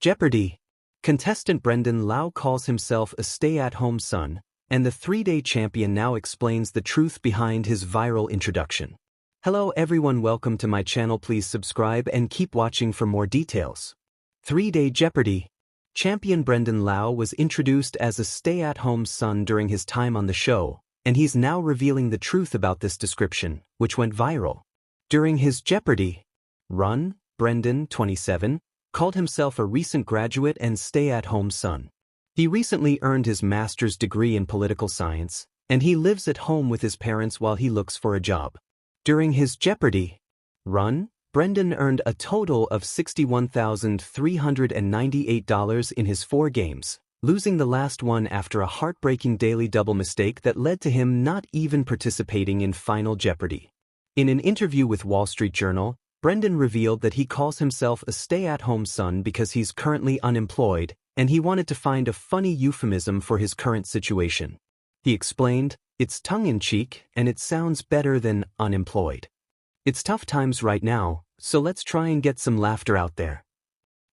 Jeopardy! Contestant Brendan Liaw calls himself a stay-at-home son, and the three-day champion now explains the truth behind his viral introduction. Hello everyone, welcome to my channel. Please subscribe and keep watching for more details. 3-day Jeopardy! Champion Brendan Liaw was introduced as a stay-at-home son during his time on the show, and he's now revealing the truth about this description, which went viral. During his Jeopardy! Run, Brendan, 27, called himself a recent graduate and stay-at-home son. He recently earned his master's degree in political science, and he lives at home with his parents while he looks for a job. During his Jeopardy! Run, Brendan earned a total of $61,398 in his 4 games, losing the last one after a heartbreaking daily double mistake that led to him not even participating in Final Jeopardy! In an interview with Wall Street Journal, Brendan revealed that he calls himself a stay-at-home son because he's currently unemployed, and he wanted to find a funny euphemism for his current situation. He explained, "It's tongue-in-cheek, and it sounds better than unemployed. It's tough times right now, so let's try and get some laughter out there."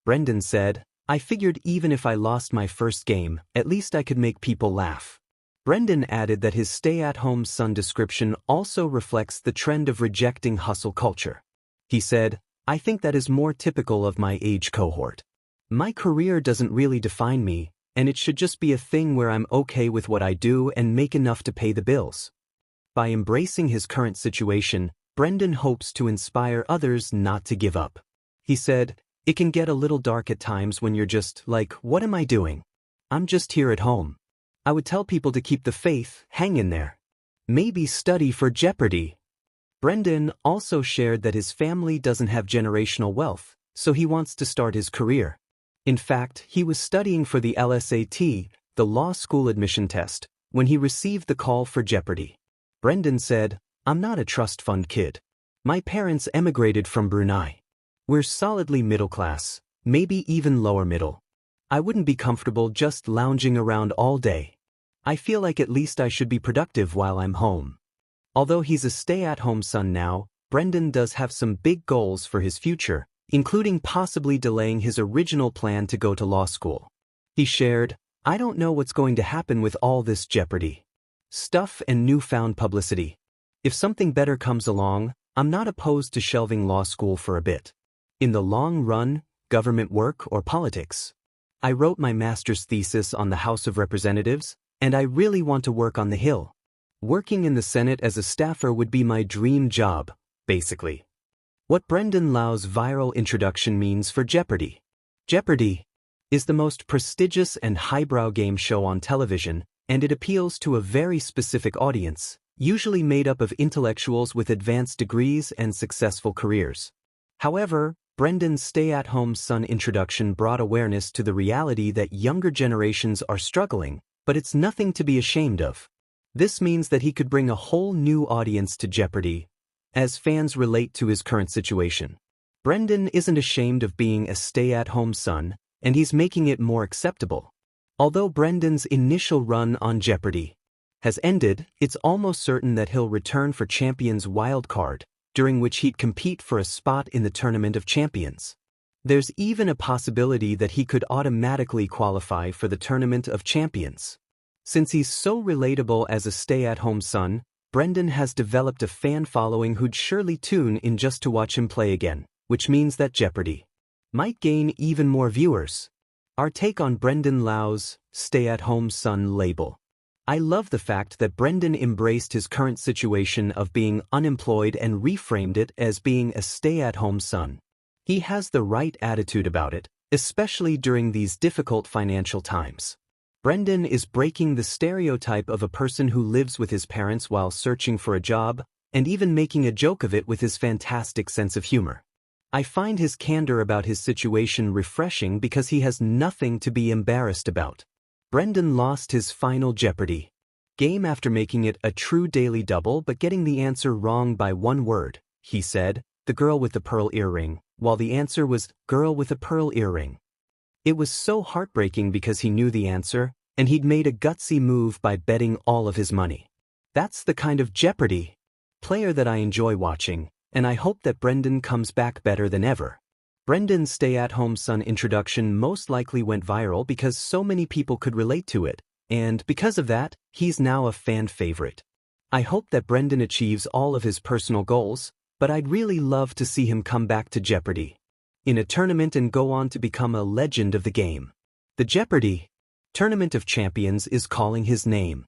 Brendan said, "I figured even if I lost my first game, at least I could make people laugh." Brendan added that his stay-at-home son description also reflects the trend of rejecting hustle culture. He said, "I think that is more typical of my age cohort. My career doesn't really define me, and it should just be a thing where I'm okay with what I do and make enough to pay the bills." By embracing his current situation, Brendan hopes to inspire others not to give up. He said, "It can get a little dark at times when you're just like, what am I doing? I'm just here at home. I would tell people to keep the faith, hang in there. Maybe study for Jeopardy!" Brendan also shared that his family doesn't have generational wealth, so he wants to start his career. In fact, he was studying for the LSAT, the law school admission test, when he received the call for Jeopardy! Brendan said, "I'm not a trust fund kid. My parents emigrated from Brunei. We're solidly middle class, maybe even lower middle. I wouldn't be comfortable just lounging around all day. I feel like at least I should be productive while I'm home." Although he's a stay-at-home son now, Brendan does have some big goals for his future, including possibly delaying his original plan to go to law school. He shared, "I don't know what's going to happen with all this Jeopardy! Stuff and newfound publicity. If something better comes along, I'm not opposed to shelving law school for a bit. In the long run, government work or politics. I wrote my master's thesis on the House of Representatives, and I really want to work on the Hill. Working in the Senate as a staffer would be my dream job, basically." What Brendan Liaw's viral introduction means for Jeopardy! Jeopardy! Is the most prestigious and highbrow game show on television, and it appeals to a very specific audience, usually made up of intellectuals with advanced degrees and successful careers. However, Brendan's stay-at-home son introduction brought awareness to the reality that younger generations are struggling, but it's nothing to be ashamed of. This means that he could bring a whole new audience to Jeopardy! As fans relate to his current situation. Brendan isn't ashamed of being a stay-at-home son, and he's making it more acceptable. Although Brendan's initial run on Jeopardy! Has ended, it's almost certain that he'll return for Champions wildcard, during which he'd compete for a spot in the Tournament of Champions. There's even a possibility that he could automatically qualify for the Tournament of Champions. Since he's so relatable as a stay-at-home son, Brendan has developed a fan following who'd surely tune in just to watch him play again, which means that Jeopardy! Might gain even more viewers. Our take on Brendan Liaw's stay-at-home son label. I love the fact that Brendan embraced his current situation of being unemployed and reframed it as being a stay-at-home son. He has the right attitude about it, especially during these difficult financial times. Brendan is breaking the stereotype of a person who lives with his parents while searching for a job, and even making a joke of it with his fantastic sense of humor. I find his candor about his situation refreshing because he has nothing to be embarrassed about. Brendan lost his final Jeopardy! Game after making it a true daily double but getting the answer wrong by one word. He said, "The girl with the pearl earring," while the answer was, "girl with a pearl earring." It was so heartbreaking because he knew the answer, and he'd made a gutsy move by betting all of his money. That's the kind of Jeopardy! Player that I enjoy watching, and I hope that Brendan comes back better than ever. Brendan's stay-at-home son introduction most likely went viral because so many people could relate to it, and because of that, he's now a fan favorite. I hope that Brendan achieves all of his personal goals, but I'd really love to see him come back to Jeopardy! In a tournament and go on to become a legend of the game. The Jeopardy! Tournament of Champions is calling his name.